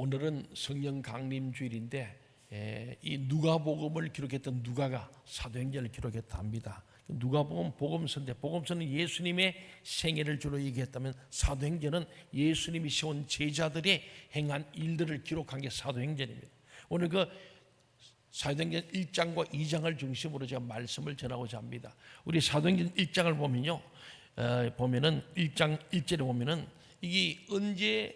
오늘은 성령 강림 주일인데 이 누가복음을 기록했던 누가가 사도행전을 기록했다 합니다. 누가복음 복음서인데 복음서는 예수님의 생애를 주로 얘기했다면 사도행전은 예수님이 세운 제자들의 행한 일들을 기록한 게 사도행전입니다. 오늘 그 사도행전 1장과 2장을 중심으로 제가 말씀을 전하고자 합니다. 우리 사도행전 1장을 보면요, 보면은 1장 1절에 보면은 이게 언제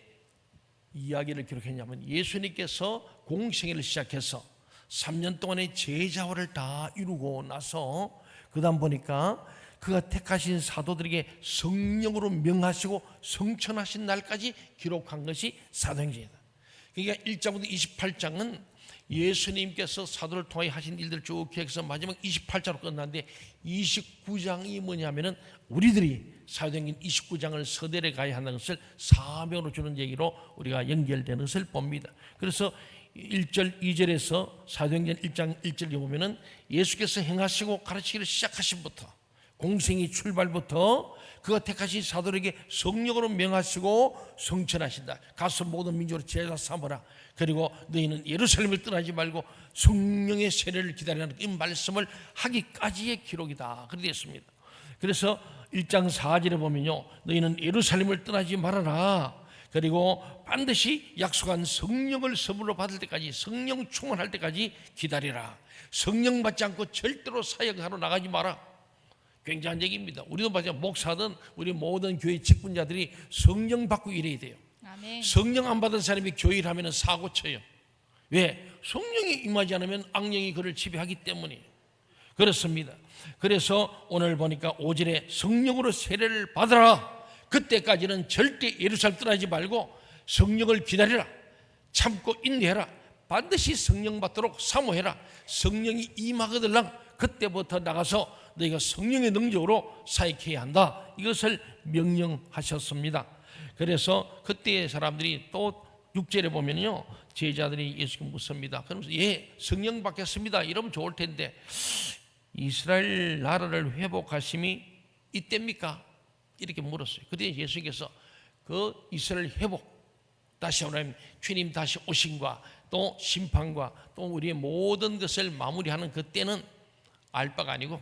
이야기를 기록했냐면 예수님께서 공생애를 시작해서 3년 동안의 제자화를 다 이루고 나서 그 다음 보니까 그가 택하신 사도들에게 성령으로 명하시고 성천하신 날까지 기록한 것이 사도행전이다. 그러니까 1장부터 28장은 예수님께서 사도를 통해 하신 일들을 쭉 기억해서 마지막 28장으로 끝났는데 29장이 뭐냐면은 우리들이 사도행전 29장을 서대에 가야 한다는 것을 사명으로 주는 얘기로 우리가 연결되는 것을 봅니다. 그래서 1절 2절에서 사도행전 1장 1절에 보면은 예수께서 행하시고 가르치기를 시작하신부터 공생의 출발부터 그가 택하신 사도에게 성령으로 명하시고 성천하신다. 가서 모든 민족으로 제자 삼으라. 그리고 너희는 예루살렘을 떠나지 말고 성령의 세례를 기다리라는 이 말씀을 하기까지의 기록이다. 그렇게 되었습니다. 그래서 1장 4절에 보면요, 너희는 예루살렘을 떠나지 말아라. 그리고 반드시 약속한 성령을 선물로 받을 때까지, 성령 충만할 때까지 기다리라. 성령 받지 않고 절대로 사역하러 나가지 마라. 굉장한 얘기입니다. 우리도 마찬가지로 목사든 우리 모든 교회 직분자들이 성령 받고 일해야 돼요. 아멘. 성령 안 받은 사람이 교회를 하면 사고 쳐요. 왜? 성령이 임하지 않으면 악령이 그를 지배하기 때문이에요. 그렇습니다. 그래서 오늘 보니까 5절에 성령으로 세례를 받으라. 그때까지는 절대 예루살렘 떠나지 말고 성령을 기다리라. 참고 인내해라. 반드시 성령 받도록 사모해라. 성령이 임하거들랑 그때부터 나가서 너희가 성령의 능력으로 사역해야 한다. 이것을 명령하셨습니다. 그래서 그때의 사람들이 또 6절에 보면요, 제자들이 예수께 묻습니다. 그러면서 성령 받겠습니다. 이러면 좋을 텐데 이스라엘 나라를 회복하심이 이때입니까? 이렇게 물었어요. 그때 예수께서 그 이스라엘 회복, 다시 오면 주님 다시 오심과 또 심판과 또 우리의 모든 것을 마무리하는 그때는 알 바가 아니고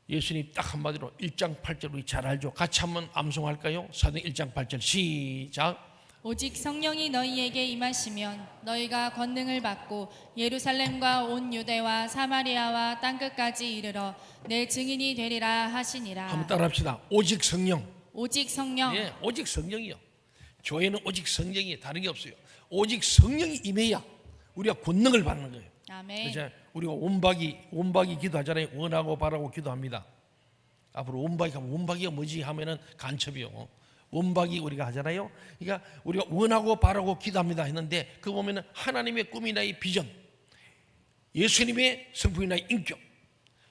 예수님 딱 한마디로 1장 8절 우리 잘 알죠? 같이 한번 암송할까요? 사도행전 1장 8절 시작. 오직 성령이 너희에게 임하시면 너희가 권능을 받고 예루살렘과 온 유대와 사마리아와 땅끝까지 이르러 내 증인이 되리라 하시니라. 한번 따라합시다. 오직 성령. 오직 성령. 예, 오직 성령이요. 교회는 오직 성령이 다른 게 없어요. 오직 성령이 임해야 우리가 권능을 받는 거예요. 아멘. 그래서 우리가 원박이 기도하잖아요. 원하고 바라고 기도합니다. 앞으로 원박이가 뭐지 하면은 간첩이요. 원박이 우리가 하잖아요. 그러니까 우리가 원하고 바라고 기도합니다 했는데 그 보면은 하나님의 꿈이나 이 비전, 예수님의 성품이나 인격,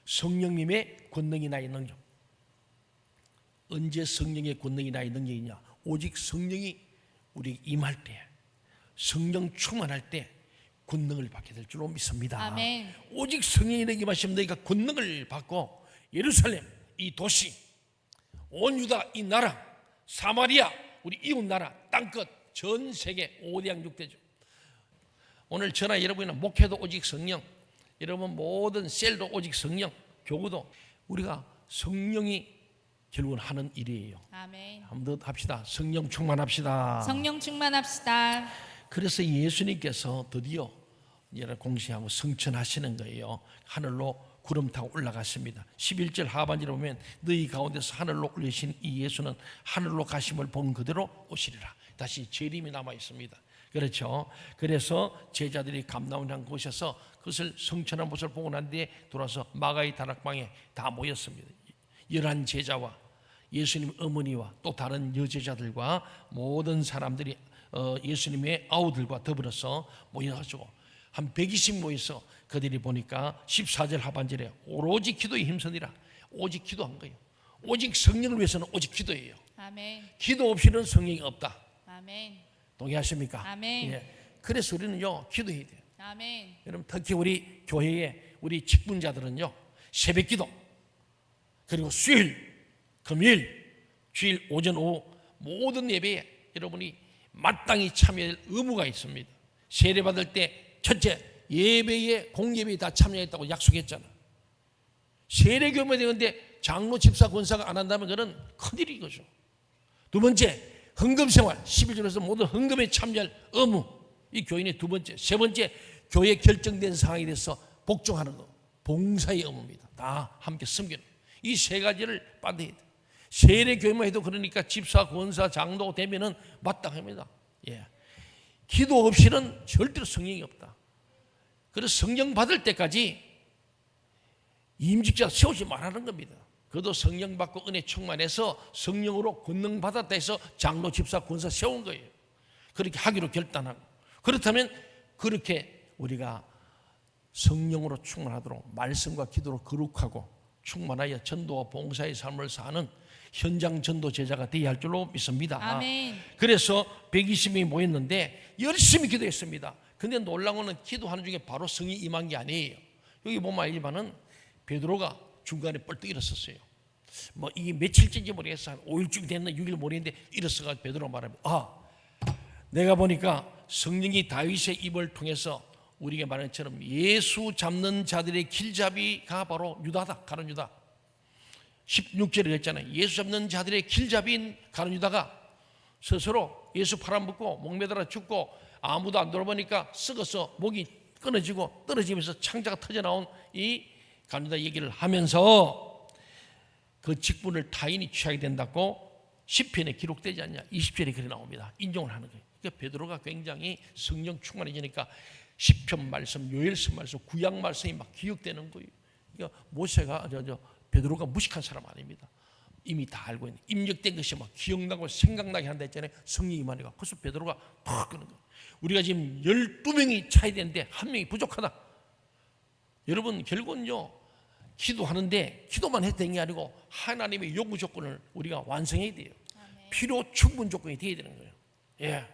성령님의 권능이나 이 능력. 언제 성령의 권능이나 이 능력이냐? 오직 성령이 우리 임할 때, 성령 충만할 때 권능을 받게 될 줄로 믿습니다. 아멘. 오직 성령이 내게 임하시면 너희가 권능을 받고 예루살렘 이 도시, 온 유다 이 나라, 사마리아 우리 이웃 나라 땅끝 전 세계 5대양 6대죠. 오늘 저나 여러분이나 목회도 오직 성령, 여러분 모든 셀도 오직 성령, 교구도 우리가 성령이 결국은 하는 일이에요. 아멘. 한 번 더 합시다. 성령 충만합시다. 성령 충만합시다. 그래서 예수님께서 드디어 이제 공시하고 성천하시는 거예요. 하늘로 구름 타고 올라갔습니다. 11절 하반절에 보면 너희 가운데서 하늘로 올리신 이 예수는 하늘로 가심을 본 그대로 오시리라. 다시 재림이 남아 있습니다. 그렇죠. 그래서 제자들이 감나운한 곳에서 그것을 성천한 모습을 보고 난 뒤에 돌아서 마가의 다락방에 다 모였습니다. 11 제자와 예수님 어머니와 또 다른 여제자들과 모든 사람들이 예수님의 아우들과 더불어서 모여가지고 한 120 모여서 그들이 보니까 14절 하반절에 오로지 기도에 힘쓰니라. 오직 기도한 거예요. 오직 성령을 위해서는 오직 기도예요. 아멘. 기도 없이는 성령이 없다. 아멘. 동의하십니까? 아멘. 예. 그래서 우리는요 기도해야 돼요. 아멘. 여러분 특히 우리 교회에 우리 직분자들은요 새벽 기도 그리고 수요일, 금요일, 주일 오전 오후 모든 예배에 여러분이 마땅히 참여할 의무가 있습니다. 세례받을 때 첫째, 예배에 공예배에 다 참여했다고 약속했잖아. 세례교회 되는데 장로, 집사, 권사가 안 한다면 그건 큰일이 이거죠. 두 번째, 헌금생활 11조에서 모든 헌금에 참여할 의무, 이 교인의 두 번째. 세 번째, 교회 결정된 상황에 대해서 복종하는 것, 봉사의 의무입니다. 다 함께 섬기는 이 세 가지를 받아야 돼. 세례교회만 해도 그러니까 집사, 권사, 장로 되면은 마땅합니다. 예. 기도 없이는 절대로 성령이 없다. 그래서 성령 받을 때까지 임직자 세우지 말라는 겁니다. 그도 성령 받고 은혜 충만해서 성령으로 권능 받았다 해서 장로, 집사, 권사 세운 거예요. 그렇게 하기로 결단하고, 그렇다면 그렇게 우리가 성령으로 충만하도록 말씀과 기도로 거룩하고 충만하여 전도와 봉사의 삶을 사는 현장 전도 제자가 되어야 할 줄로 믿습니다. 아멘. 그래서 120명이 모였는데 열심히 기도했습니다. 근데 놀라운 거는 기도하는 중에 바로 성이 임한 게 아니에요. 여기 보면 알지만은 베드로가 중간에 뻘떡 일었었어요. 뭐 이게 며칠째인지 모르겠어. 한 5일쯤 됐나 6일 모르겠는데 일어서가지고 베드로가 말합니다. 내가 보니까 성령이 다윗의 입을 통해서 우리에게 말한 것처럼 예수 잡는 자들의 길잡이가 바로 유다다. 가룟 유다. 16절에 그랬잖아요. 예수 잡는 자들의 길잡이인 가룟 유다가 스스로 예수 팔아먹고 목매달아 죽고 아무도 안 돌아보니까 썩어서 목이 끊어지고 떨어지면서 창자가 터져나온 이 가룟 유다 얘기를 하면서 그 직분을 타인이 취하게 된다고 시편에 기록되지 않냐. 20절에 그래 나옵니다. 인정을 하는 거예요. 그러니까 베드로가 굉장히 성령 충만해지니까 시편 말씀, 요엘서 말씀, 구약 말씀이 막 기억되는 거예요. 그러니까 모세가 베드로가 무식한 사람 아닙니다. 이미 다 알고 있는 입력된 것이 막 기억나고 생각나게 한다 했잖아요. 성령이 임하니까. 그래서 베드로가 팍 끄는 거예요. 우리가 지금 12명이 차야 되는데 한 명이 부족하다. 여러분 결국은요, 기도하는데 기도만 해도 되는 게 아니고 하나님의 요구 조건을 우리가 완성해야 돼요. 필요 충분 조건이 돼야 되는 거예요. 예.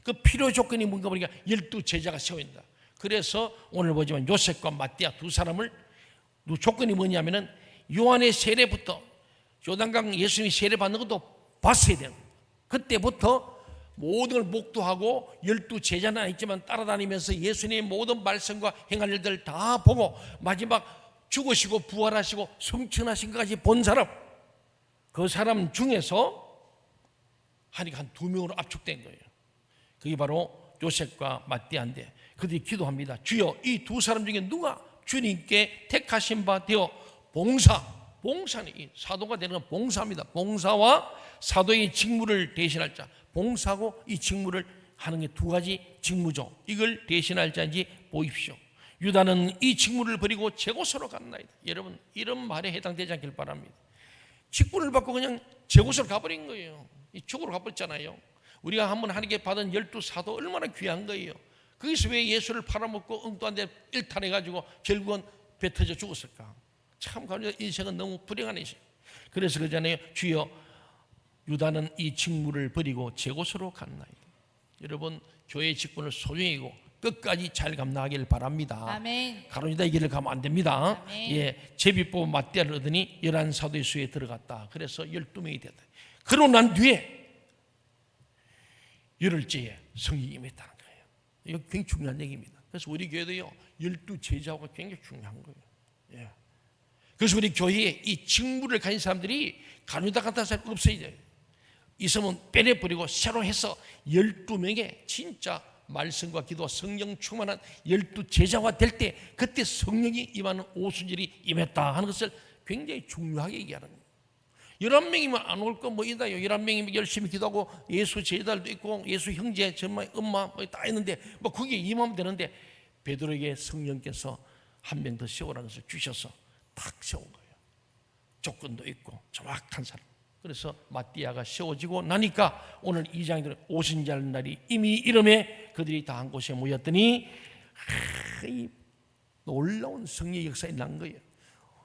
그 필요 조건이 뭔가 보니까 12 제자가 세워진다. 그래서 오늘 보지만 요셉과 마띠아 두 사람을, 조건이 뭐냐면은 요한의 세례부터 요단강 예수님이 세례 받는 것도 봤어야 돼요. 그때부터 모든 걸 목도하고 12 제자는 있지만 따라다니면서 예수님의 모든 말씀과 행할 일들 다 보고 마지막 죽으시고 부활하시고 성천하신 것까지 본 사람, 그 사람 중에서 하니까 한 2명으로 압축된 거예요. 그게 바로 요셉과 마띠아인데 그들이 기도합니다. 주여, 이 두 사람 중에 누가 주님께 택하신 바 되어 봉사는 이 사도가 되는 건 봉사입니다. 봉사와 사도의 직무를 대신할 자, 봉사하고 이 직무를 하는 게 두 가지 직무죠. 이걸 대신할 자인지 보십시오. 유다는 이 직무를 버리고 제곳으로 갔나이다. 여러분 이런 말에 해당되지 않길 바랍니다. 직분을 받고 그냥 제곳으로 가버린 거예요. 이쪽으로 가버렸잖아요. 우리가 한번 하나님께 받은 12 사도 얼마나 귀한 거예요. 거기서 왜 예수를 팔아먹고 엉뚱한 데 일탈해가지고 결국은 배 터져 죽었을까? 참 인생은 너무 불행한 인생. 그래서 그러잖아요. 주여, 유다는 이 직무를 버리고 제곳으로 갔나이다. 여러분 교회의 직분을 소중히 여기고 끝까지 잘 감당하기를 바랍니다. 아멘. 가룟 유다의 길을 가면 안 됩니다. 아멘. 예, 제비뽑은 마띠아를 얻으니 11 사도의 수에 들어갔다. 그래서 12명이 됐다. 그러고 난 뒤에 열흘째에 성령이 임했다는 거예요. 이거 굉장히 중요한 얘기입니다. 그래서 우리 교회도요 12 제자가 굉장히 중요한 거예요. 예. 그래서 우리 교회에 이 직무를 가진 사람들이 가룟 유다 같은 사람이 없어야 돼요. 있으면 빼내버리고 새로 해서 12명의 진짜 말씀과 기도와 성령 충만한 12 제자가 될 때 그때 성령이 임하는 오순절이 임했다 하는 것을 굉장히 중요하게 얘기하는 거예요. 11명이면 안 올 거 뭐 있나요? 11명이면 열심히 기도하고 예수 제자들도 있고 예수 형제, 정말 엄마 뭐 다 있는데 뭐 그게 임하면 되는데 베드로에게 성령께서 한 명 더 세우라는 것을 주셔서 탁 세운 거예요. 조건도 있고 정확한 사람. 그래서 마띠아가 세워지고 나니까 오늘 2장에 오순절 날이 이미 이름에 그들이 다 한 곳에 모였더니 이 놀라운 성령의 역사가 난 거예요.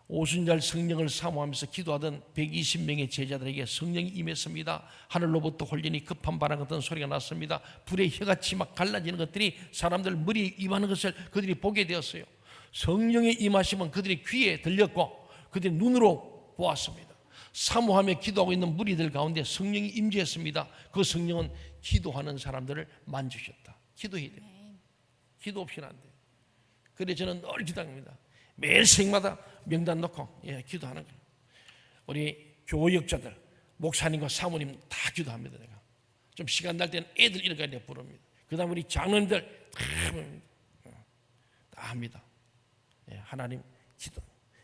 오순절 성령을 사모하면서 기도하던 120명의 제자들에게 성령이 임했습니다. 하늘로부터 홀리니 급한 바람 같은 소리가 났습니다. 불의 혀같이 막 갈라지는 것들이 사람들 머리에 임하는 것을 그들이 보게 되었어요. 성령의 임하심은 그들의 귀에 들렸고 그들의 눈으로 보았습니다. 사모하며 기도하고 있는 무리들 가운데 성령이 임재했습니다. 그 성령은 기도하는 사람들을 만지셨다. 기도해야 돼요. 기도 없이는 안 돼요. 그래서 저는 늘 기도합니다. 매일 생마다 명단 넣고 기도하는 거예요. 우리 교역자들, 목사님과 사모님 다 기도합니다. 내가 좀 시간 날 때는 애들 이렇게 내가 부릅니다. 그 다음에 우리 장로님들 다 합니다. 하나님 기도,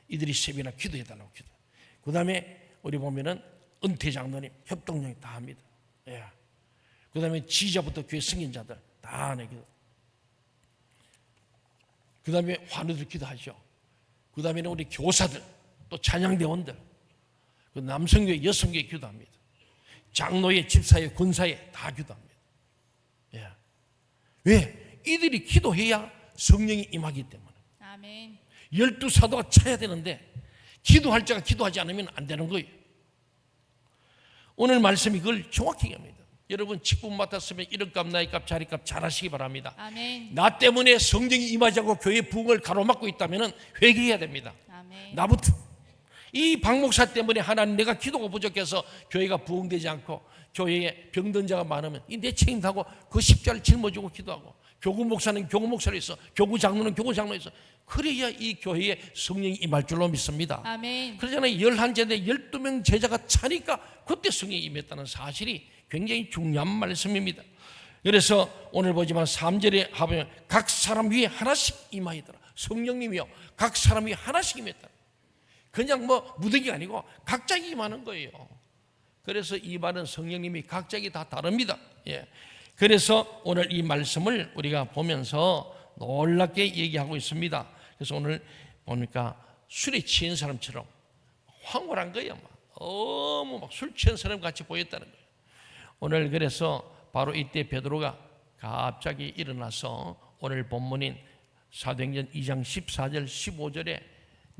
이들이 세배나 기도해달라고 기도. 그 다음에 우리 보면은 은퇴 장로님, 협동령이 다 합니다. 그 다음에 지자부터 교회 승인자들 다 하네 기도. 그 다음에 환우들 기도하죠. 그 다음에는 우리 교사들, 또 찬양대원들, 그 남성교회, 여성교회 기도합니다. 장로회, 집사회, 군사회 다 기도합니다. 왜? 이들이 기도해야 성령이 임하기 때문에. 아멘. 12사도가 쳐야 되는데 기도할 자가 기도하지 않으면 안 되는 거예요. 오늘 말씀이 그걸 정확히 얘기합니다. 여러분 직분 맡았으면 이름값, 나이값, 자리값 잘 하시기 바랍니다. 아멘. 나 때문에 성령이 임하지 않고 교회 부흥을 가로막고 있다면 회개해야 됩니다. 아멘. 나부터. 이 박 목사 때문에 하나님 내가 기도가 부족해서 교회가 부흥되지 않고 교회에 병든 자가 많으면 이 내 책임다고 그 십자를 짊어지고 기도하고, 교구 목사는 교구 목사로 있어, 교구 장로는 교구 장로로 있어. 그래야 이 교회에 성령이 임할 줄로 믿습니다. 아멘. 그러잖아요. 11제대 12명 제자가 차니까 그때 성령이 임했다는 사실이 굉장히 중요한 말씀입니다. 그래서 오늘 보지만 3절에 하면 각 사람 위에 하나씩 임하이더라. 성령님이요 각 사람 위에 하나씩 임했다. 그냥 뭐 무더기가 아니고 각자에게 임하는 거예요. 그래서 이 말은 성령님이 각자에게 다 다릅니다. 그래서 오늘 이 말씀을 우리가 보면서 놀랍게 얘기하고 있습니다. 그래서 오늘 보니까 술에 취한 사람처럼 황홀한 거예요. 너무 막 술 취한 사람 같이 보였다는 거예요. 오늘 그래서 바로 이때 베드로가 갑자기 일어나서 오늘 본문인 사도행전 2장 14절 15절에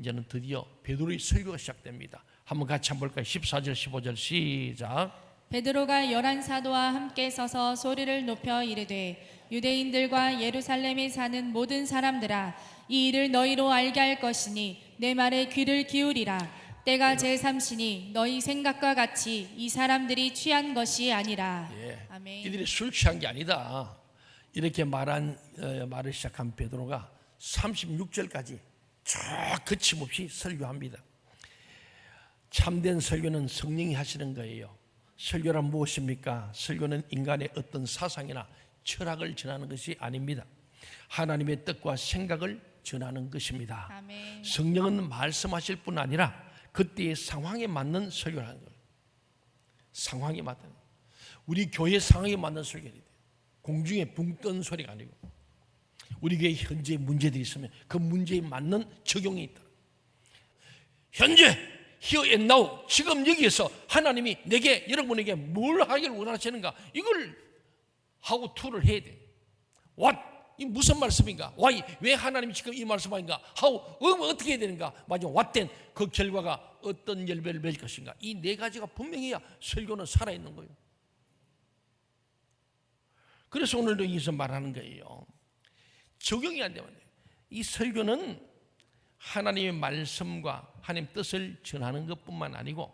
이제는 드디어 베드로의 설교가 시작됩니다. 한번 같이 한번 볼까요? 14절 15절 시작. 베드로가 11사도와 함께 서서 소리를 높여 이르되 유대인들과 예루살렘에 사는 모든 사람들아, 이 일을 너희로 알게 할 것이니 내 말에 귀를 기울이라. 때가 제3시니 너희 생각과 같이 이 사람들이 취한 것이 아니라. 아멘. 이들이 술 취한 게 아니다. 이렇게 말을 시작한 베드로가 36절까지 쭉 거침없이 설교합니다. 참된 설교는 성령이 하시는 거예요. 설교란 무엇입니까? 설교는 인간의 어떤 사상이나 철학을 전하는 것이 아닙니다. 하나님의 뜻과 생각을 전하는 것입니다. 아멘. 성령은 말씀하실 뿐 아니라 그때의 상황에 맞는 설교를 하는 거예요. 상황에 맞는, 우리 교회 상황에 맞는 설교를 해야 돼요. 공중에 붕 뜬 소리가 아니고 우리 교회에 현재 문제들이 있으면 그 문제에 맞는 적용이 있다. 현재 here and now, 지금 여기에서 하나님이 내게, 여러분에게 뭘 하기를 원하시는가, 이걸 how to를 해야 돼. what, 이 무슨 말씀인가, why, 왜 하나님이 지금 이 말씀하는가, how, 어떻게 해야 되는가, 마지막 what then, 그 결과가 어떤 열매를 맺을 것인가. 이 네 가지가 분명해야 설교는 살아있는 거예요. 그래서 오늘도 여기서 말하는 거예요. 적용이 안 되면 돼요. 이 설교는 하나님의 말씀과 하나님 뜻을 전하는 것뿐만 아니고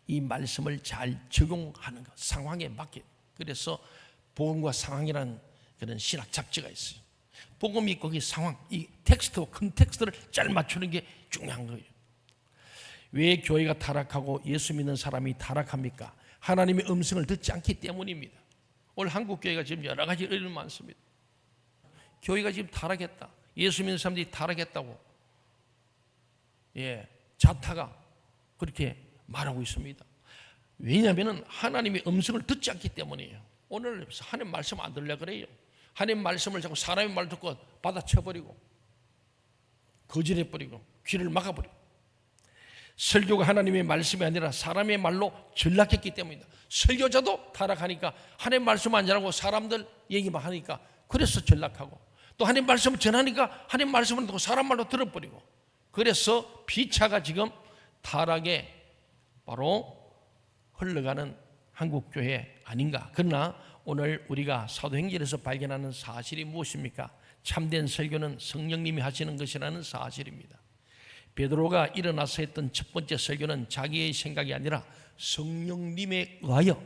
이 말씀을 잘 적용하는 것, 상황에 맞게. 그래서 복음과 상황이라는 그런 신학 잡지가 있어요. 복음이 거기 상황, 이 텍스트와 컨텍스트를 잘 맞추는 게 중요한 거예요. 왜 교회가 타락하고 예수 믿는 사람이 타락합니까? 하나님의 음성을 듣지 않기 때문입니다. 오늘 한국 교회가 지금 여러 가지 의견이 많습니다. 교회가 지금 타락했다, 예수 믿는 사람들이 타락했다고 자타가 그렇게 말하고 있습니다. 왜냐하면 하나님의 음성을 듣지 않기 때문이에요. 오늘 하나님 말씀 안 들으려고 그래요. 하나님 말씀을 자꾸 사람의 말 듣고 받아쳐버리고 거절해버리고 귀를 막아버리고, 설교가 하나님의 말씀이 아니라 사람의 말로 전락했기 때문이다. 설교자도 타락하니까 하나님 말씀 안 전하고 사람들 얘기만 하니까 그래서 전락하고, 또 하나님 말씀을 전하니까 하나님 말씀을 듣고 사람 말로 들어버리고, 그래서 피차가 지금 타락에 바로 흘러가는 한국교회 아닌가. 그러나 오늘 우리가 사도행전에서 발견하는 사실이 무엇입니까? 참된 설교는 성령님이 하시는 것이라는 사실입니다. 베드로가 일어나서 했던 첫 번째 설교는 자기의 생각이 아니라 성령님에 의하여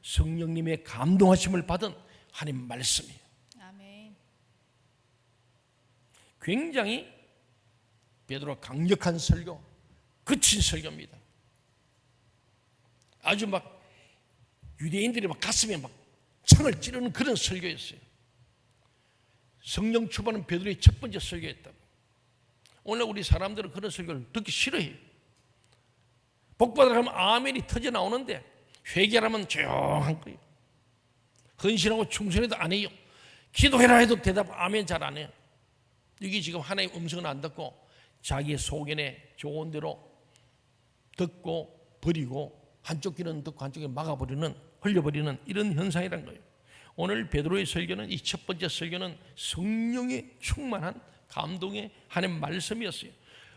성령님의 감동하심을 받은 하나님 말씀이에요. 아멘. 굉장히 베드로가 강력한 설교, 거친 설교입니다. 아주 막 유대인들이 막 가슴에 막 창을 찌르는 그런 설교였어요. 성령 충만은 베드로의 첫 번째 설교였다고. 오늘 우리 사람들은 그런 설교를 듣기 싫어해요. 복받으라 하면 아멘이 터져 나오는데 회개하면 조용한 거예요. 헌신하고 충성해도 안 해요. 기도해라 해도 대답 아멘 잘 안 해요. 이게 지금 하나님 음성은 안 듣고 자기의 소견에 좋은 대로 듣고 버리고 한쪽 귀는 듣고 한쪽 귀는 막아버리는, 흘려버리는 이런 현상이란 거예요. 오늘 베드로의 설교는, 이 첫 번째 설교는 성령의 충만한 감동의 하나님 말씀이었어요.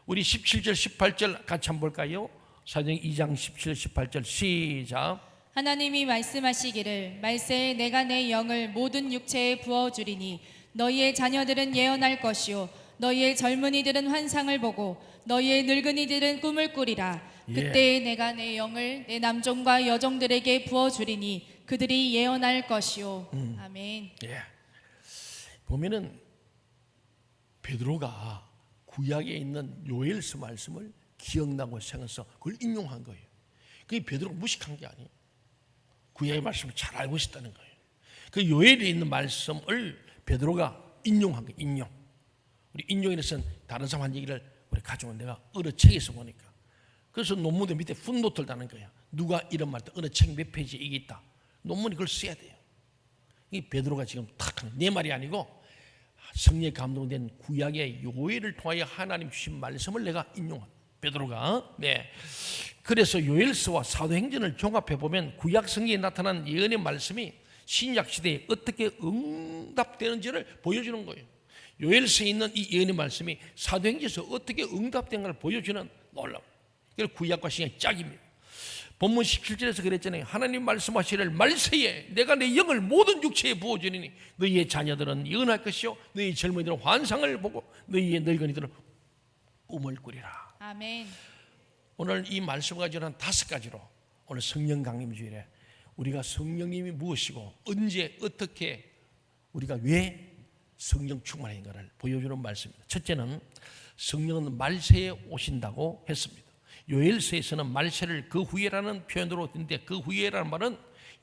우리 17절 18절 같이 한번 볼까요? 사도행 2장 17, 18절 시작. 하나님이 말씀하시기를 말세에 내가 내 영을 모든 육체에 부어주리니 너희의 자녀들은 예언할 것이요 너희의 젊은이들은 환상을 보고 너희의 늙은이들은 꿈을 꾸리라. 그때에 내가 내 영을 내 남종과 여종들에게 부어주리니 그들이 예언할 것이요. 아멘. 예. 보면은 베드로가 구약에 있는 요엘서 말씀을 기억나고 생각해서 그걸 인용한 거예요. 그게 베드로가 무식한 게 아니에요. 구약의 말씀을 잘 알고 있었다는 거예요. 그 요엘에 있는 말씀을 베드로가 인용한 거예요. 인용. 우리 인용에서는 다른 사람 한 얘기를 우리 가져온 내가 어느 책에서 보니까, 그래서 논문의 밑에 풋노트를 다는 거예요. 누가 이런 말도 어느 책 몇 페이지에 이게 있다. 논문이 그걸 써야 돼요. 이 베드로가 지금 탁 하는, 내 말이 아니고 성령에 감동된 구약의 요엘을 통하여 하나님 주신 말씀을 내가 인용한 베드로가. 네. 그래서 요엘서와 사도행전을 종합해 보면 구약 성경에 나타난 예언의 말씀이 신약 시대에 어떻게 응답되는지를 보여주는 거예요. 요엘서에 있는 이 예언의 말씀이 사도행전에서 어떻게 응답된 걸 보여주는 놀라운, 그래서 구약과 신약의 짝입니다. 본문 17절에서 그랬잖아요. 하나님 말씀하시기를 말세에 내가 내 영을 모든 육체에 부어주리니 너희의 자녀들은 예언할 것이요 너희 젊은이들은 환상을 보고 너희의 늙은이들은 꿈을 꾸리라. 아멘. 오늘 이 말씀을 가지고 한 5가지로 오늘 성령 강림 주일에 우리가 성령님이 무엇이고 언제 어떻게 우리가 왜 성령 충만인가를 보여주는 말씀입니다. 첫째는 성령은 말세에 오신다고 했습니다. 요엘서에서는 말세를 그 후에라는 표현으로 했는데 그 후에라는 말은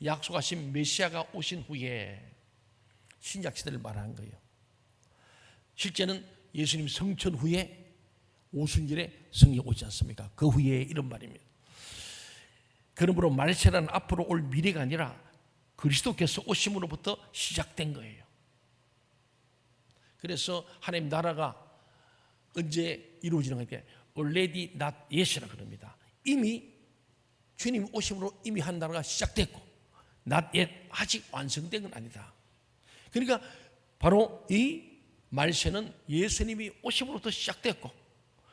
약속하신 메시아가 오신 후에 신약 시대를 말하는 거예요. 실제는 예수님 성천 후에 오순절에 성령 오지 않습니까? 그 후에 이런 말입니다. 그러므로 말세라는 앞으로 올 미래가 아니라 그리스도께서 오심으로부터 시작된 거예요. 그래서 하나님 나라가 언제 이루어지는 거니까 already not yet이라 그럽니다. 이미 주님 오심으로 이미 한 나라가 시작됐고 not yet 아직 완성된 건 아니다. 그러니까 바로 이 말세는 예수님이 오심으로부터 시작됐고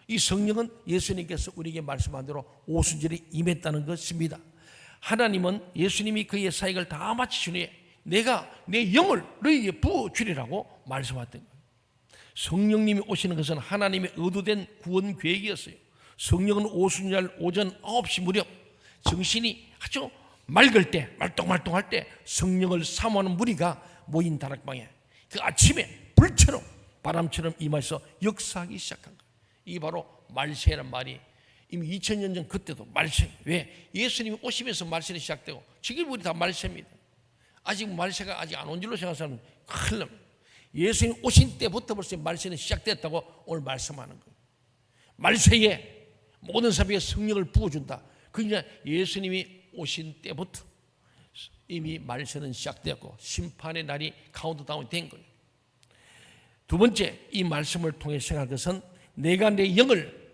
이 성령은 예수님께서 우리에게 말씀한 대로 오순절에 임했다는 것입니다. 하나님은 예수님이 그의 사역을 다 마치신 후에 내가 내 영을 너희에게 부어주리라고 말씀하셨던 거예요. 성령님이 오시는 것은 하나님의 의도된 구원 계획이었어요. 성령은 오순절 오전 9시 무렵 정신이 아주 맑을 때, 말똥말똥할 때 성령을 사모하는 무리가 모인 다락방에 그 아침에 불처럼 바람처럼 임해서 역사하기 시작한 거예요. 이 바로 말세라는 말이 이미 2000년 전 그때도 말세. 왜? 예수님이 오시면서 말세는 시작되고 지금 우리 다 말세입니다. 아직 말세가 아직 안 온 줄로 생각하는 사람은 큰일 납니다. 예수님 오신 때부터 벌써 말세는 시작됐다고 오늘 말씀하는 거예요. 말세에 모든 사람에게 성령을 부어준다. 그러니까 예수님이 오신 때부터 이미 말세는 시작되었고 심판의 날이 카운트다운이 된 거예요. 두 번째, 이 말씀을 통해 생각할 것은 내가 내 영을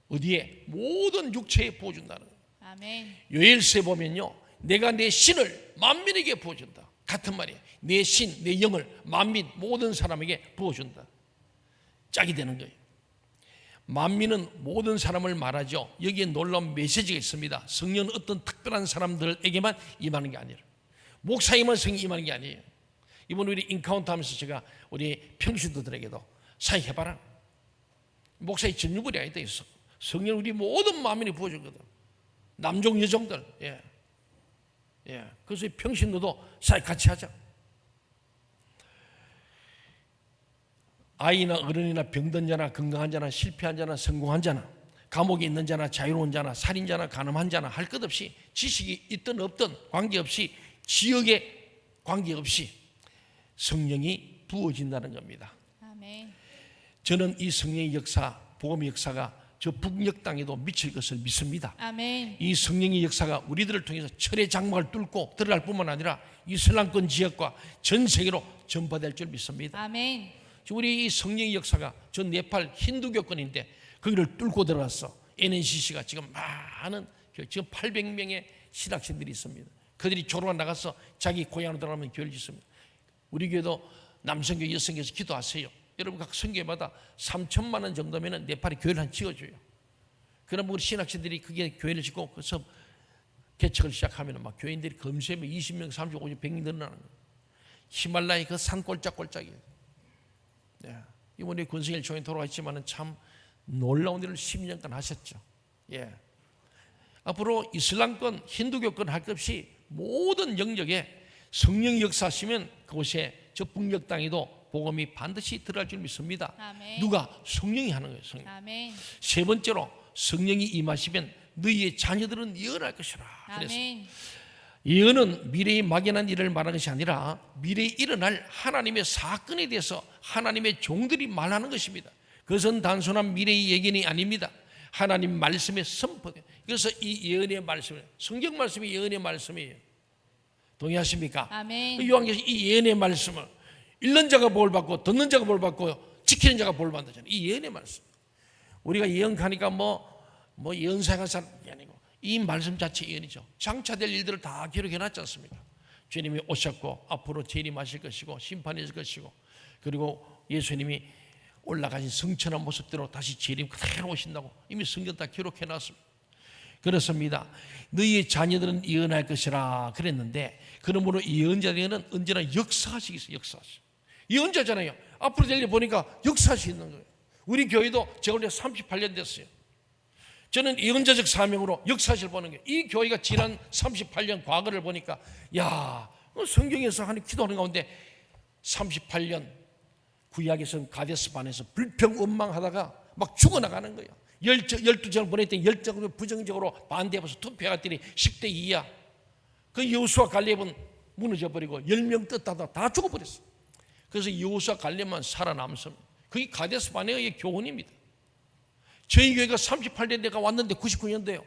어디에? 모든 육체에 부어준다는 거예요. 아멘. 요엘서에 보면요, 내가 내 신을 만민에게 부어준다. 같은 말이에요. 내 신, 내 영을 만민, 모든 사람에게 부어준다. 짝이 되는 거예요. 만민은 모든 사람을 말하죠. 여기에 놀라운 메시지가 있습니다. 성령은 어떤 특별한 사람들에게만 임하는 게 아니라 목사님만 성령이 임하는 게 아니에요. 이번 우리 인카운트 하면서 제가 우리 평신도들에게도 사역해봐라. 목사의 전유물이 아니다. 성령 우리 모든 마음에 부어주거든. 남종 여종들. 그래서 평신도도 사이 같이 하자. 아이나 어른이나 병든 자나 건강한 자나 실패한 자나 성공한 자나 감옥에 있는 자나 자유로운 자나 살인자나 가늠한 자나 할 것 없이 지식이 있든 없든 관계없이 지역에 관계없이 성령이 부어진다는 겁니다. 아멘. 저는 이 성령의 역사, 복음의 역사가 저 북녘 땅에도 미칠 것을 믿습니다. 아멘. 이 성령의 역사가 우리들을 통해서 철의 장막을 뚫고 들어갈 뿐만 아니라 이슬람권 지역과 전 세계로 전파될 줄 믿습니다. 아멘. 우리 이 성령의 역사가 전 네팔 힌두교권인데 거기를 뚫고 들어갔어. NNCC가 지금 많은 지금 800명의 신학생들이 있습니다. 그들이 졸업하 나가서 자기 고향으로 들어가면 교회를 짓습니다. 우리 교회도 남성교 여성교에서 기도하세요. 여러분 각 선교회마다 3천만 원 정도면 네팔이 교회를 한 지어줘요. 그럼 우리 신학생들이 그게 교회를 짓고 그래서 개척을 시작하면 막 교인들이 검수하면 20명, 30명, 50명, 100명 늘어나는 거예요. 히말라야 그 산 꼴짝꼴짝이에요. 이번에 권성일 총회 돌아가셨지만 참 놀라운 일을 10년간 하셨죠. 앞으로 이슬람권, 힌두교권 할 것 없이 모든 영역에 성령 역사하시면 그곳에 저 북녘 땅에도 복음이 반드시 들어갈 줄 믿습니다. 아멘. 누가? 성령이 하는 거예요. 성령. 아멘. 세 번째로 성령이 임하시면 너희의 자녀들은 예언할 것이라. 그래서 아멘. 예언은 미래에 막연한 일을 말하는 것이 아니라 미래에 일어날 하나님의 사건에 대해서 하나님의 종들이 말하는 것입니다. 그것은 단순한 미래의 예견이 아닙니다. 하나님 말씀의 선포. 그래서 이 예언의 말씀, 성경 말씀이 예언의 말씀이에요. 동의하십니까? 아멘. 요한계시록 이 예언의 말씀을 읽는 자가 복을 받고 듣는 자가 복을 받고 지키는 자가 복을 받는다잖아요. 이 예언의 말씀. 우리가 예언하니까 뭐 예언사가 사람이 아니고 이 말씀 자체 예언이죠. 장차될 일들을 다 기록해 놨지 않습니까? 주님이 오셨고 앞으로 재림하실 것이고 심판이 있을 것이고 그리고 예수님이 올라가신 성천한 모습대로 다시 재림 그대로 오신다고 이미 성경 다 기록해 놨습니다. 그렇습니다. 너희의 자녀들은 예언할 것이라 그랬는데 그러므로 예언자들은 언제나 역사하시겠어요. 역사하시. 예언자잖아요. 앞으로 될 일 보니까 역사하시 있는 거예요. 우리 교회도 제가 올해 38년 됐어요. 저는 예언자적 사명으로 역사실 보는 거예요. 이 교회가 지난 38년 과거를 보니까 야 성경에서 하는 기도하는 가운데 38년 구약에서는 가데스반에서 불평원망하다가 막 죽어나가는 거예요. 12장을 보냈더니 10장을 부정적으로 반대해서 투표해갔더니 10대 2야. 그 여호수아 갈렙은 무너져버리고 10명 떴다가 다 죽어버렸어. 그래서 여호수아 갈렙만 살아남습니다. 그게 가데스바네아의 교훈입니다. 저희 교회가 38년대가 왔는데 99년대요.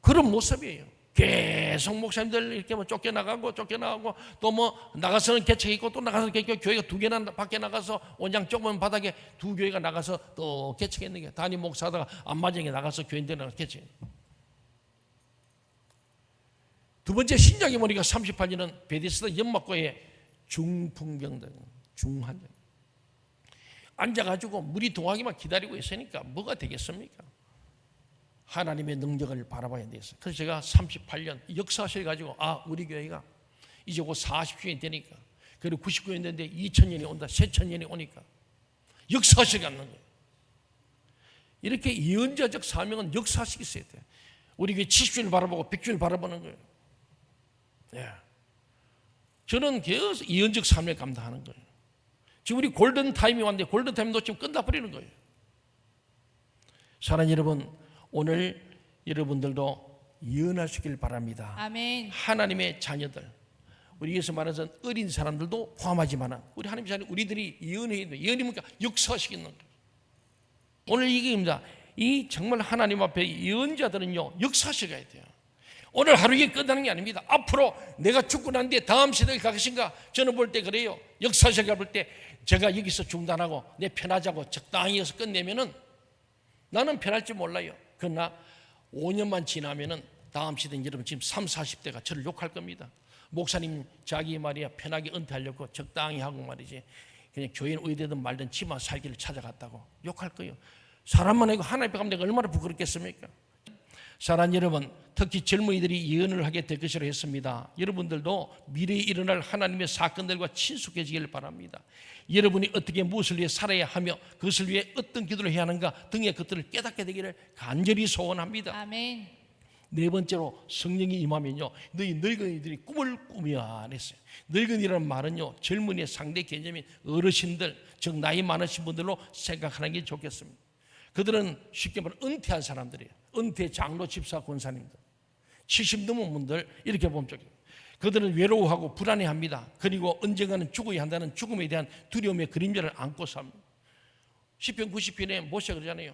그런 모습이에요. 계속 목사님들 이렇게 뭐 쫓겨나가고 또 뭐 나가서는 개척했고 또 나가서 개척 교회가 두 개나 밖에 나가서 원장 좁은 바닥에 두 교회가 나가서 또 개척했는 게 담임 목사다가 안마정에 나가서 교인들 나가서 개척. 두 번째 신약에 보니까 38년은 베데스다 연막고의 중풍병들 중환자 앉아가지고 물이 동하기만 기다리고 있으니까 뭐가 되겠습니까? 하나님의 능력을 바라봐야 돼서. 그래서 제가 38년 역사실 가지고 우리 교회가 이제 곧 40주년이 되니까 그리고 99년 됐는데 2000년이 온다. 3000년이 오니까 역사실 갖는 거예요. 이렇게 예언자적 사명은 역사식이 있어야 돼요. 우리 교회 70주년을 바라보고 100주년을 바라보는 거예요. 저는 계속 예언적 사명을 감당하는 거예요. 지금 우리 골든타임이 왔는데 골든타임 놓치면 끝나버리는 거예요. 사랑하는 여러분, 오늘 여러분들도 예언하시길 바랍니다. 아멘. 하나님의 자녀들, 우리에서 말하는 어린 사람들도 포함하지만 우리 하나님의 자녀 우리들이 예언해야 돼요. 예언이 뭔가 역사하시겠는 거예요. 오늘 이게입니다. 이 정말 하나님 앞에 예언자들은요 역사하셔 가야 돼요. 오늘 하루에 끝나는 게 아닙니다. 앞으로 내가 죽고 난 뒤에 다음 세대가 가겠신가? 저는 볼 때 그래요. 역사적으로 볼 때 제가 여기서 중단하고 내 편하자고 적당히 해서 끝내면은 나는 편할지 몰라요. 그러나 5년만 지나면은 다음 시대는 여러분 지금 30, 40대가 저를 욕할 겁니다. 목사님 자기 말이야 편하게 은퇴하려고 적당히 하고 말이지 그냥 교회는 의대든 말든 지만 살기를 찾아갔다고 욕할 거예요. 사람만 아니고 하나님 앞에 가면 내가 얼마나 부끄럽겠습니까? 사랑하는 여러분, 특히 젊은이들이 예언을 하게 될 것이라 했습니다. 여러분들도 미래에 일어날 하나님의 사건들과 친숙해지길 바랍니다. 여러분이 어떻게 무엇을 위해 살아야 하며 그것을 위해 어떤 기도를 해야 하는가 등의 것들을 깨닫게 되기를 간절히 소원합니다. 아멘. 네 번째로 성령이 임하면요, 너희 늙은이들이 꿈을 꾸며 안 했어요. 늙은이라는 말은요, 젊은이의 상대 개념인 어르신들, 즉 나이 많으신 분들로 생각하는 게 좋겠습니다. 그들은 쉽게 말하면 은퇴한 사람들이에요. 은퇴 장로, 집사, 권사님들, 70 넘은 분들, 이렇게 보면 좋겠어요. 그들은 외로워하고 불안해합니다. 그리고 언젠가는 죽어야 한다는 죽음에 대한 두려움의 그림자를 안고 삽니다. 시편 90편에 모세가 그러잖아요.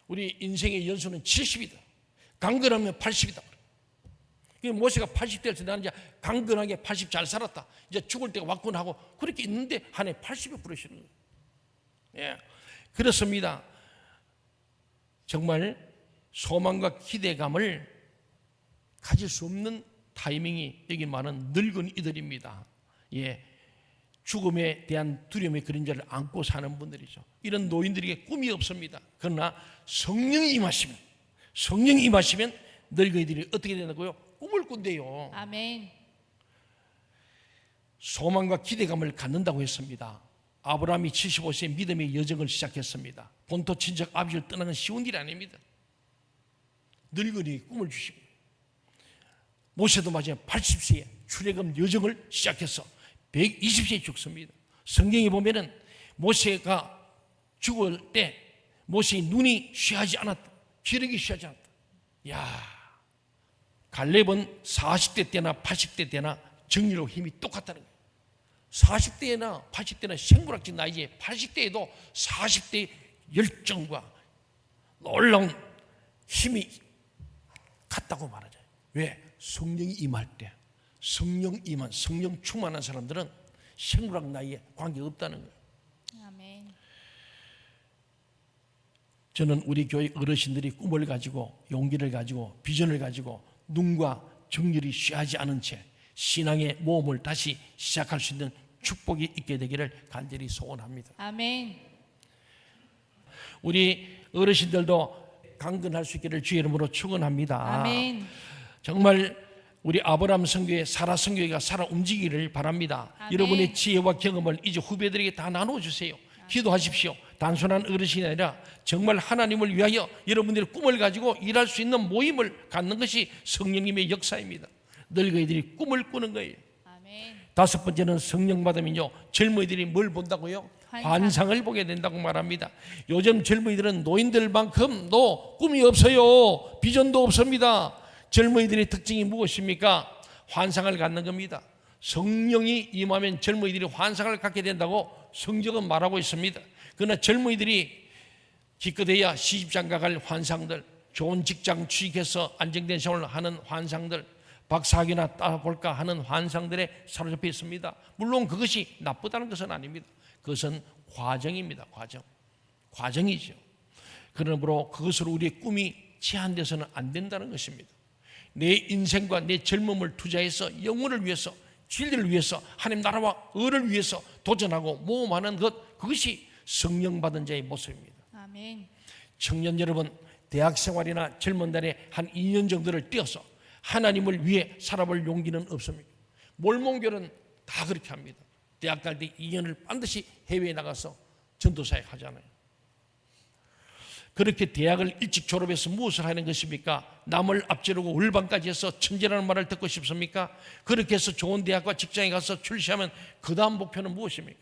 우리 인생의 연수는 70이다. 강건하면 80이다. 모세가 80대일 때 나는 이제 강건하게 80 잘 살았다, 이제 죽을 때가 왔구나 하고 그렇게 있는데 한 해 80에 부르시는 거예요. 예, 그렇습니다. 정말 소망과 기대감을 가질 수 없는 타이밍이 여기 많은 늙은 이들입니다. 예, 죽음에 대한 두려움의 그림자를 안고 사는 분들이죠. 이런 노인들에게 꿈이 없습니다. 그러나 성령이 임하시면 늙은이들이 어떻게 된다고요? 꿈을 꾼대요. 아멘. 소망과 기대감을 갖는다고 했습니다. 아브라함이 75세에 믿음의 여정을 시작했습니다. 본토 친척 아비를 떠나는 쉬운 일이 아닙니다. 늙은이 꿈을 주시고, 모세도 마찬가지로 80세에 출애굽 여정을 시작해서 120세에 죽습니다. 성경에 보면은 모세가 죽을 때 모세의 눈이 쉬하지 않았다, 기력이 쉬하지 않았다. 야, 갈렙은 40대 때나 80대 때나 정리로 힘이 똑같다는 거예요. 40대나 80대나 생물학적 나이에 80대에도 40대의 열정과 놀라운 힘이 같다고 말하죠. 왜? 성령이 임할 때, 성령 충만한 사람들은 생물학 나이에 관계없다는 거예요. 아멘. 저는 우리 교회 어르신들이 꿈을 가지고, 용기를 가지고, 비전을 가지고 눈과 정렬이 쉬하지 않은 채 신앙의 모험을 다시 시작할 수 있는 축복이 있게 되기를 간절히 소원합니다. 아멘. 우리 어르신들도 강건할 수 있기를 주의 이름으로 축원합니다. 아멘. 정말 우리 아브라함 선교회, 사라 선교회가 살아 움직이기를 바랍니다. 아멘. 여러분의 지혜와 경험을 이제 후배들에게 다 나눠주세요. 기도하십시오. 단순한 어르신이 아니라 정말 하나님을 위하여 여러분들의 꿈을 가지고 일할 수 있는 모임을 갖는 것이 성령님의 역사입니다. 늙은이들이 꿈을 꾸는 거예요. 아멘. 다섯 번째는 성령 받으면요, 젊은이들이 뭘 본다고요? 환상을 보게 된다고 말합니다. 요즘 젊은이들은 노인들만큼도 꿈이 없어요. 비전도 없습니다. 젊은이들의 특징이 무엇입니까? 환상을 갖는 겁니다. 성령이 임하면 젊은이들이 환상을 갖게 된다고 성경은 말하고 있습니다. 그러나 젊은이들이 기껏해야 시집장가 갈 환상들, 좋은 직장 취직해서 안정된 생활을 하는 환상들, 박사학위나 따볼까 하는 환상들에 사로잡혀 있습니다. 물론 그것이 나쁘다는 것은 아닙니다. 그것은 과정입니다. 과정이죠. 그러므로 그것으로 우리의 꿈이 제한돼서는 안 된다는 것입니다. 내 인생과 내 젊음을 투자해서 영혼을 위해서, 진리를 위해서, 하나님 나라와 의를 위해서 도전하고 모험하는 것, 그것이 성령 받은 자의 모습입니다. 아멘. 청년 여러분, 대학 생활이나 젊은 날에 한 2년 정도를 뛰어서 하나님을 위해 살아볼 용기는 없습니까? 몰몬교는 다 그렇게 합니다. 대학 갈 때 2년을 반드시 해외에 나가서 전도사역 하잖아요. 그렇게 대학을 일찍 졸업해서 무엇을 하는 것입니까? 남을 앞지르고 울방까지 해서 천재라는 말을 듣고 싶습니까? 그렇게 해서 좋은 대학과 직장에 가서 출시하면 그 다음 목표는 무엇입니까?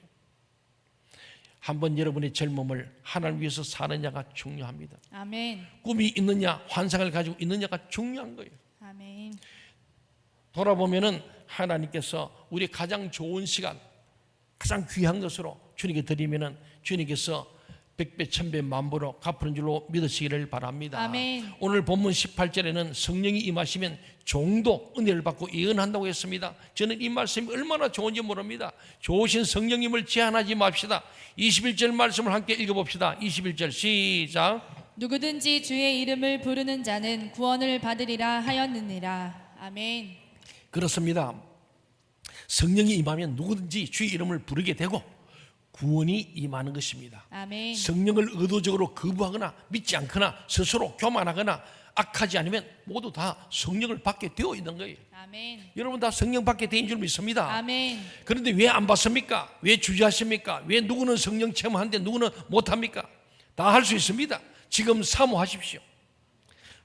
한번 여러분의 젊음을 하나님을 위해서 사느냐가 중요합니다. 아멘. 꿈이 있느냐, 환상을 가지고 있느냐가 중요한 거예요. 아멘. 돌아보면은 하나님께서 우리 가장 좋은 시간, 가장 귀한 것으로 주님께 드리면은 주님께서 100배, 1000배, 만배로 갚는 줄로 믿으시기를 바랍니다. 아멘. 오늘 본문 18절에는 성령이 임하시면 종도 은혜를 받고 예언한다고 했습니다. 저는 이 말씀이 얼마나 좋은지 모릅니다. 좋으신 성령님을 제한하지 맙시다. 21절 말씀을 함께 읽어봅시다. 21절 시작. 누구든지 주의 이름을 부르는 자는 구원을 받으리라 하였느니라. 아멘. 그렇습니다. 성령이 임하면 누구든지 주의 이름을 부르게 되고 구원이 임하는 것입니다. 아멘. 성령을 의도적으로 거부하거나 믿지 않거나 스스로 교만하거나 악하지 않으면 모두 다 성령을 받게 되어 있는 거예요. 아멘. 여러분 다 성령 받게 된 줄 믿습니다. 아멘. 그런데 왜 안 받습니까? 왜 주저하십니까? 왜 누구는 성령 체험하는데 누구는 못합니까? 다 할 수 있습니다. 지금 사모하십시오.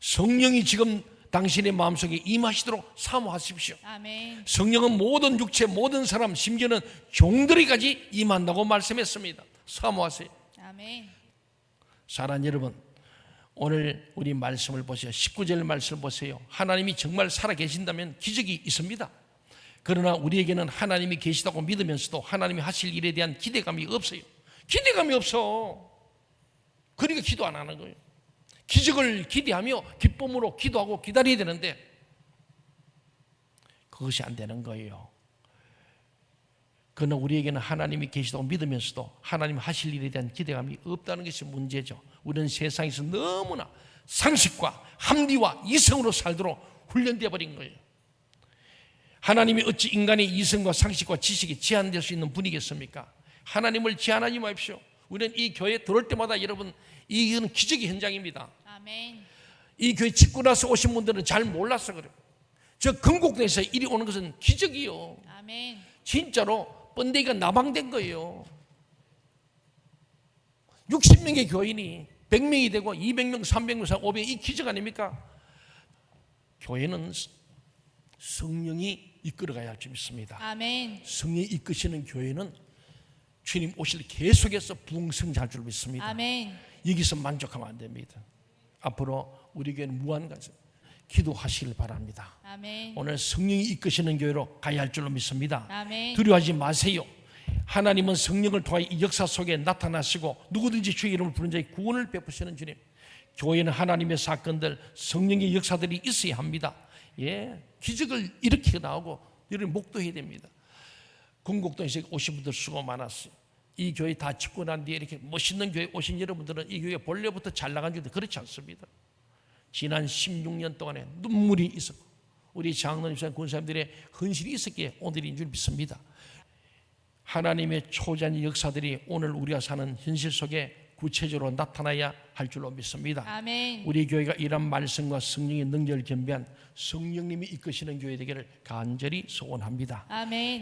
성령이 지금 당신의 마음속에 임하시도록 사모하십시오. 아멘. 성령은 모든 육체, 모든 사람, 심지어는 종들에까지 임한다고 말씀했습니다. 사모하세요. 아멘. 사랑하는 여러분, 오늘 우리 말씀을 보세요. 19절 말씀을 보세요. 하나님이 정말 살아계신다면 기적이 있습니다. 그러나 우리에게는 하나님이 계시다고 믿으면서도 하나님이 하실 일에 대한 기대감이 없어요. 기대감이 없어. 그러니까 기도 안 하는 거예요. 기적을 기대하며 기쁨으로 기도하고 기다려야 되는데 그것이 안 되는 거예요. 그러나 우리에게는 하나님이 계시다고 믿으면서도 하나님 하실 일에 대한 기대감이 없다는 것이 문제죠. 우리는 세상에서 너무나 상식과 합리와 이성으로 살도록 훈련되어 버린 거예요. 하나님이 어찌 인간의 이성과 상식과 지식이 제한될 수 있는 분이겠습니까? 하나님을 제한하지 마십시오. 우리는 이 교회에 들어올 때마다 여러분, 이건 기적의 현장입니다. 아멘. 이 교회 짓고 나서 오신 분들은 잘 몰라서 그래요. 저 건국대에서 이리 오는 것은 기적이요. 아멘. 진짜로 번데기가 나방된 거예요. 60명의 교인이 100명이 되고 200명, 300명, 500명, 이 기적 아닙니까? 교회는 성령이 이끌어가야 할 줄 믿습니다. 아멘. 성령이 이끄시는 교회는 주님 오실 계속해서 부흥성장할 줄 믿습니다. 아멘. 여기서 만족하면 안 됩니다. 앞으로 우리 교회는 무한가지 기도하시길 바랍니다. 아멘. 오늘 성령이 이끄시는 교회로 가야 할 줄로 믿습니다. 아멘. 두려워하지 마세요. 하나님은 성령을 통하여 이 역사 속에 나타나시고 누구든지 주의 이름을 부르는 자의 구원을 베푸시는 주님. 교회는 하나님의 사건들, 성령의 역사들이 있어야 합니다. 예, 기적을 이렇게 나오고 여러분 목도해야 됩니다. 건국동에서 오신 분들 수고 많았어요. 이 교회 다 짓고 난 뒤에 이렇게 멋있는 교회 오신 여러분들은 이 교회 본래부터 잘 나간 줄도 그렇지 않습니다. 지난 16년 동안에 눈물이 있었고 우리 장로님, 권사님들의 헌신이 있었기에 오늘인 줄 믿습니다. 하나님의 초자의 역사들이 오늘 우리가 사는 현실 속에 구체적으로 나타나야 할 줄로 믿습니다. 아멘. 우리 교회가 이런 말씀과 성령의 능력을 겸비한 성령님이 이끄시는 교회 되기를 간절히 소원합니다. 아멘.